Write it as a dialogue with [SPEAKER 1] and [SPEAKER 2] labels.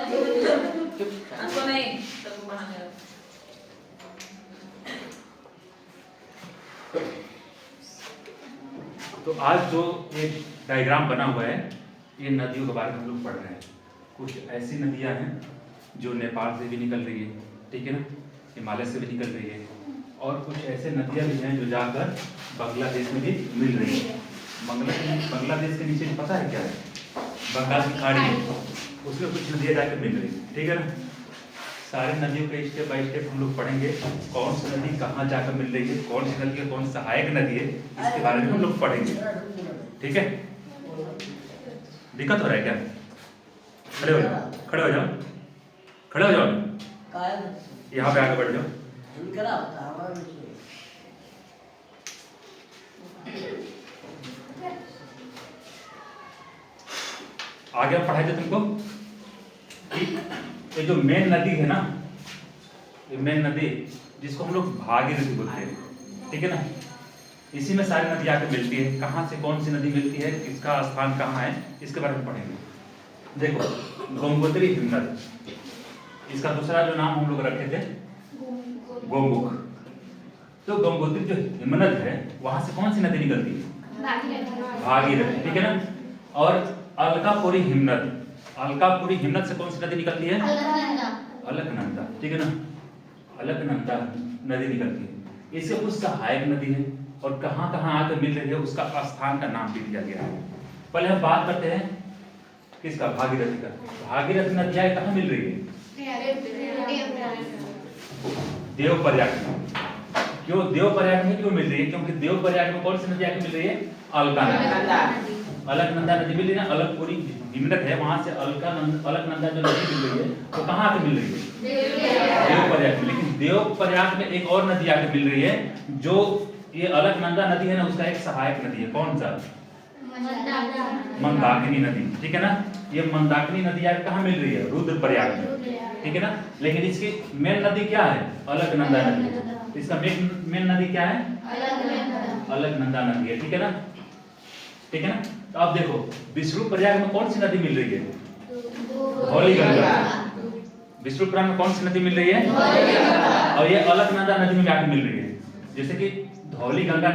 [SPEAKER 1] आपको नहीं सबको बहाने
[SPEAKER 2] तो आज जो एक डायग्राम बना हुआ है, ये नदियों के बारे में हम लोग पढ़ रहे हैं। कुछ ऐसी नदियां हैं जो नेपाल से भी निकल रही है, ठीक है ना, हिमालय से भी निकल रही है, और कुछ ऐसे नदियां भी हैं जो जाकर बांग्लादेश में भी मिल रही है। बांग्लादेश के नीचे पता है क्या है? बंगाल की खाड़ी है, उसमें कुछ नदियां जाकर मिल रही है, ठीक है ना। सारी नदियों के स्टेप बाय स्टेप हम लोग पढ़ेंगे, कौन सी नदी कहाँ जाकर मिल रही है, कौन सी नदी है, कौन सहायक नदी है, इसके बारे में हम लोग पढ़ेंगे, ठीक है। दिक्कत हो रहा है क्या? खड़े हो जाओ, खड़े हो जाओ, खड़े हो जाओ, यहाँ पे आगे बढ़ जाओ। आगे हम पढ़ाए थे तुमको कि ये जो मेन नदी है ना, ये मेन नदी जिसको हम लोग भागीरथी बोलते हैं, ठीक है ना, इसी में सारी नदी आके मिलती है। कहाँ से कौन सी नदी मिलती है, इसका स्थान कहाँ है, इसके बारे में पढ़ेंगे। देखो, गंगोत्री हिमनद, इसका दूसरा जो नाम हम लोग रखे थे गोमुख। तो गंगोत्री जो हिमनद है, वहां से कौन सी नदी निकलती है? भागीरथी, ठीक है ना। और अलकापुरी हिमनद, अलकापुरी हिमनद से कौन सी नदी निकलती है? अलकनंदा, ठीक है ना, अलकनंदा नदी निकलती है। इससे कुछ सहायक नदी है और कहाँ कहाँ आकर मिल रही है, उसका स्थान का नाम भी दिया गया है। पहले हम बात करते हैं किसका? भागीरथी का। भागीरथी नदियाँ कहाँ मिल रही है? देवप्रयाग में। क्यों देवप्रयाग में क्यों मिल रही है? क्योंकि देवप्रयाग में कौन सी नदी आके मिल रही है? अलकनंदा, अलकनंदा नदी मिल रही है। अलकपुरी हिमनद है, वहां से अलकनंदा जो नदी मिल रही है वो कहाँ आके मिल रही है? देवप्रयाग में। लेकिन देवप्रयाग में एक और नदी आके मिल रही है, जो ये अलकनंदा नदी है ना, उसका एक सहायक नदी है। कौन सा? मंदाकिनी नदी, ठीक है ना। ये मंदाकिनी नदी आके कहाँ मिल रही है? रुद्रप्रयाग में, ठीक है ना। लेकिन इसकी मेन नदी क्या है? अलकनंदा नदी। इसका मेन नदी क्या है? अलकनंदा नदी है, ठीक है ना, ठीक है ना। तो अब देखो, विष्णु प्रयाग में कौन सी नदी मिल रही है? धौली गंगा। विष्णु प्रयाग में कौन सी नदी मिल रही है? और ये अलकनंदा नदी में जाके मिल रही है। जैसे कि धौली गंगा